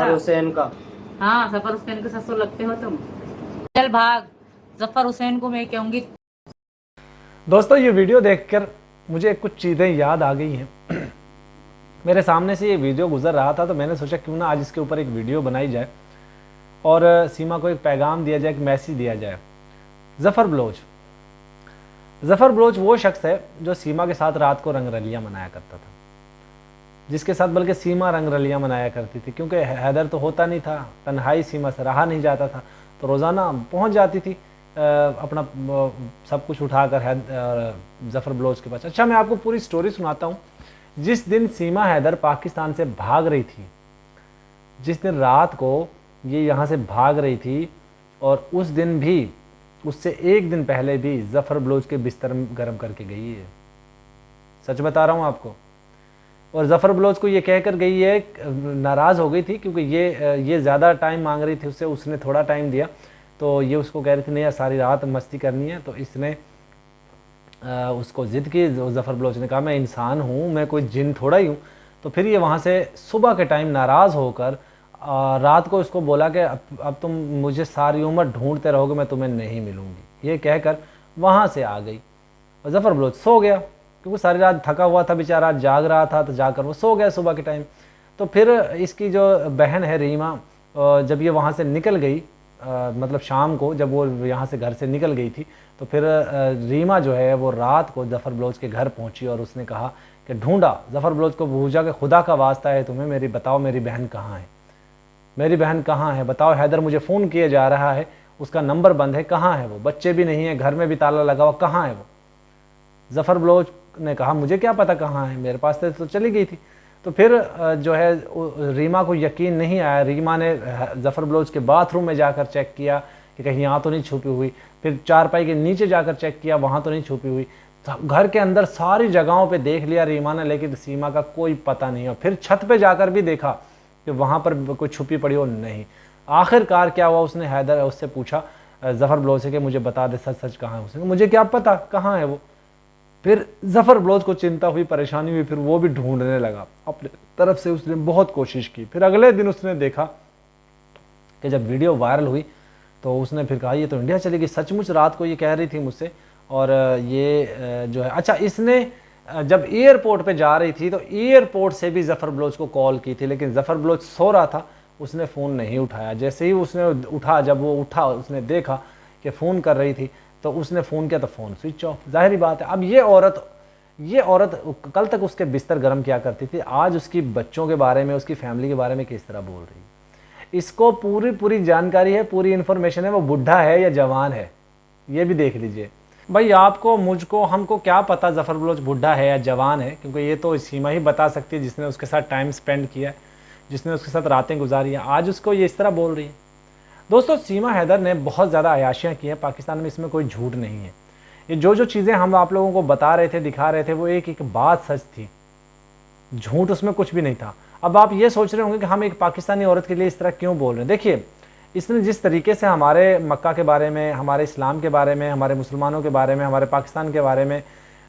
जफर हुसैन का। हाँ, जफर हुसैन के ससुर लगते हो तुम। चल भाग, जफर हुसैन को मैं कहूंगी। दोस्तों ये वीडियो देखकर मुझे कुछ चीज़ें याद आ गई हैं। मेरे सामने से ये वीडियो गुजर रहा था तो मैंने सोचा क्यों ना आज इसके ऊपर एक वीडियो बनाई जाए और सीमा को एक पैगाम दिया जाए, एक मैसेज दिया जाए। जफ़र बलोच वो शख्स है जो सीमा के साथ रात को रंगरलियाँ मनाया करता था, जिसके साथ बल्कि सीमा रंगरलियाँ मनाया करती थी, क्योंकि हैदर तो होता नहीं था, तन्हाई सीमा से रहा नहीं जाता था, तो रोज़ाना पहुँच जाती थी अपना सब कुछ उठाकर जफ़र बलोच के पास। अच्छा, मैं आपको पूरी स्टोरी सुनाता हूँ। जिस दिन सीमा हैदर पाकिस्तान से भाग रही थी, जिस दिन रात को ये यहाँ से भाग रही थी, और उस दिन भी, उससे एक दिन पहले भी जफ़र बलोच के बिस्तर गर्म करके गई है। सच बता रहा हूँ आपको। और जफ़र बलोच को ये कहकर गई है, नाराज़ हो गई थी क्योंकि ये ज़्यादा टाइम मांग रही थी उससे, उसने थोड़ा टाइम दिया, तो ये उसको कह रही थी नहीं यार सारी रात मस्ती करनी है। तो इसने उसको ज़िद की। जफ़र बलोच ने कहा मैं इंसान हूँ, मैं कोई जिन थोड़ा ही हूँ। तो फिर ये वहाँ से सुबह के टाइम नाराज़ होकर रात को उसको बोला कि अब तुम मुझे सारी उम्र ढूंढते रहोगे, मैं तुम्हें नहीं मिलूँगी, ये कहकर वहाँ से आ गई। और जफ़र बलोच सो गया क्योंकि सारी रात थका हुआ था बेचारा, जाग रहा था, तो जाकर वो सो गया सुबह के टाइम। तो फिर इसकी जो बहन है रीमा, जब ये वहाँ से निकल गई, मतलब शाम को जब वो यहाँ से घर से निकल गई थी, तो फिर रीमा जो है वो रात को जफ़र बलोच के घर पहुँची और उसने कहा कि ढूंढा जफ़र बलोच को, पूछा कि खुदा का वास्ता है तुम्हें, मेरी बताओ मेरी बहन कहाँ है, मेरी बहन कहाँ है, बताओ। हैदर मुझे फ़ोन किए जा रहा है, उसका नंबर बंद है, कहाँ है वो, बच्चे भी नहीं है, घर में भी ताला लगा हुआ, कहाँ है वो। जफ़र बलोच ने कहा मुझे क्या पता कहाँ है, मेरे पास तो चली गई थी। तो फिर जो है रीमा को यकीन नहीं आया। रीमा ने जफ़र बलोच के बाथरूम में जाकर चेक किया कि कहीं यहाँ तो नहीं छुपी हुई, फिर चारपाई के नीचे जाकर चेक किया, वहाँ तो नहीं छुपी हुई, घर के अंदर सारी जगहों पे देख लिया रीमा ने, लेकिन सीमा का कोई पता नहीं है। फिर छत पे जाकर भी देखा कि वहाँ पर कोई छुपी पड़ी हो, नहीं। आखिरकार क्या हुआ, उसने हैदर उससे पूछा जफ़र बलोच से कि मुझे बता दे सच सच कहाँ है। उसने मुझे क्या पता कहाँ है वो। फिर जफ़र बलोच को चिंता हुई, परेशानी हुई, फिर वो भी ढूंढने लगा अपने तरफ से, उसने बहुत कोशिश की। फिर अगले दिन उसने देखा कि जब वीडियो वायरल हुई तो उसने फिर कहा ये तो इंडिया चली गई, सचमुच रात को ये कह रही थी मुझसे। और ये जो है, अच्छा इसने जब एयरपोर्ट पे जा रही थी तो एयरपोर्ट से भी जफ़र बलोच को कॉल की थी, लेकिन जफ़र बलोच सो रहा था, उसने फ़ोन नहीं उठाया। जैसे ही उसने उठा, जब वो उठा, उसने देखा कि फ़ोन कर रही थी, तो उसने फ़ोन किया तो फ़ोन स्विच ऑफ। जाहिर बात है, अब ये औरत कल तक उसके बिस्तर गर्म किया करती थी, आज उसकी बच्चों के बारे में, उसकी फैमिली के बारे में किस तरह बोल रही है। इसको पूरी जानकारी है, पूरी इन्फॉर्मेशन है। वो बुढ़ा है या जवान है ये भी देख लीजिए। भाई आपको, मुझको, हमको क्या पता जफ़र बलोच बुढ़ा है या जवान है, क्योंकि ये तो सीमा ही बता सकती है जिसने उसके साथ टाइम स्पेंड किया है, जिसने उसके साथ रातें गुजारी हैं। आज उसको ये इस तरह बोल रही है। दोस्तों सीमा हैदर ने बहुत ज़्यादा अयाशियाँ की हैं पाकिस्तान में, इसमें कोई झूठ नहीं है। ये जो चीज़ें हम आप लोगों को बता रहे थे, दिखा रहे थे, वो एक एक बात सच थी, झूठ उसमें कुछ भी नहीं था। अब आप ये सोच रहे होंगे कि हम एक पाकिस्तानी औरत के लिए इस तरह क्यों बोल रहे हैं। देखिए, इसने जिस तरीके से हमारे मक्का के बारे में, हमारे इस्लाम के बारे में, हमारे मुसलमानों के बारे में, हमारे पाकिस्तान के बारे में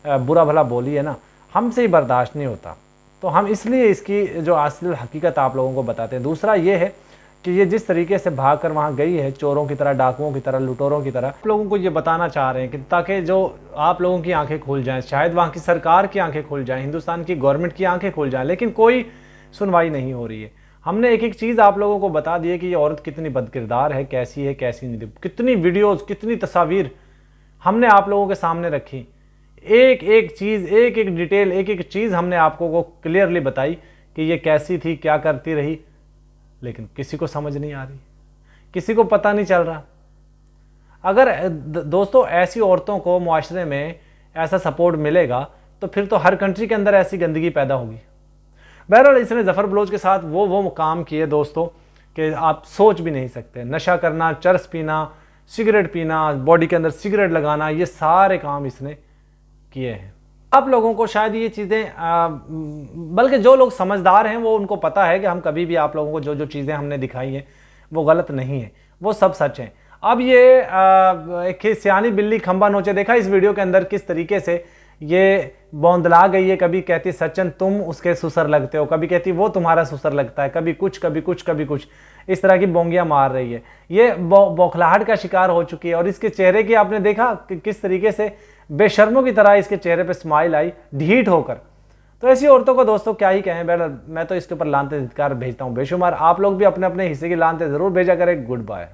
बुरा भला बोली है ना, हमसे ही बर्दाश्त नहीं होता। तो हम इसलिए इसकी जो असल हकीकत आप लोगों को बताते हैं। दूसरा ये है कि ये जिस तरीके से भाग कर वहाँ गई है, चोरों की तरह, डाकुओं की तरह, लुटेरों की तरह, आप लोगों को ये बताना चाह रहे हैं कि ताकि जो आप लोगों की आंखें खुल जाएं, शायद वहाँ की सरकार की आंखें खुल जाएं, हिंदुस्तान की गवर्नमेंट की आंखें खुल जाएं, लेकिन कोई सुनवाई नहीं हो रही है। हमने एक एक चीज़ आप लोगों को बता दी है कि ये औरत कितनी बदकिरदार है, कैसी नहीं, कितनी वीडियोज़, कितनी तस्वीर हमने आप लोगों के सामने रखी। एक एक चीज़, एक एक डिटेल, एक एक चीज़ हमने आपको को क्लियरली बताई कि ये कैसी थी, क्या करती रही, लेकिन किसी को समझ नहीं आ रही, किसी को पता नहीं चल रहा। अगर दोस्तों ऐसी औरतों को मुआशरे में ऐसा सपोर्ट मिलेगा तो फिर तो हर कंट्री के अंदर ऐसी गंदगी पैदा होगी। बहरहाल इसने जफ़र बलोच के साथ वो काम किए दोस्तों कि आप सोच भी नहीं सकते। नशा करना, चरस पीना, सिगरेट पीना, बॉडी के अंदर सिगरेट लगाना, ये सारे काम इसने किए हैं। आप लोगों को शायद ये चीज़ें, बल्कि जो लोग समझदार हैं वो, उनको पता है कि हम कभी भी आप लोगों को जो चीज़ें हमने दिखाई हैं वो गलत नहीं है, वो सब सच हैं। अब ये एक सियानी बिल्ली खंबा नोचे, देखा इस वीडियो के अंदर किस तरीके से ये बौंदला गई है। कभी कहती सचिन तुम उसके सुसर लगते हो, कभी कहती वो तुम्हारा सुसर लगता है, कभी कुछ कभी कुछ कभी कुछ, इस तरह की बोंगियां मार रही है। ये बौखलाहट का शिकार हो चुकी है। और इसके चेहरे की आपने देखा कि किस तरीके से बेशर्मों की तरह इसके चेहरे पे स्माइल आई ढीठ होकर। तो ऐसी औरतों को दोस्तों क्या ही कहें, मैं तो इसके ऊपर लानते धिक्कार भेजता हूँ बेशुमार। आप लोग भी अपने अपने हिस्से की लानते जरूर भेजा करें। Good bye.